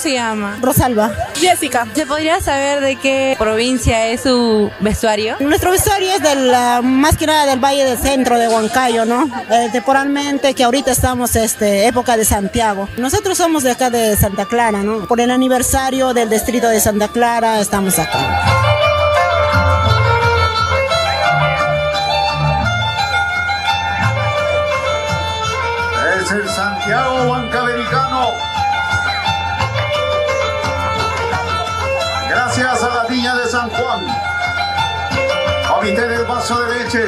se llama? Rosalba. Jessica. ¿Se podría saber de qué provincia es su vestuario? Nuestro vestuario es más que nada del Valle del Centro de Huancayo, ¿no? Temporalmente, que ahorita estamos época de Santiago. Nosotros somos de acá de Santa Clara, ¿no? Por el aniversario del distrito de Santa Clara estamos acá. Es el Santiago Huancavericano. Gracias a la Niña de San Juan. Comité del Vaso de Leche.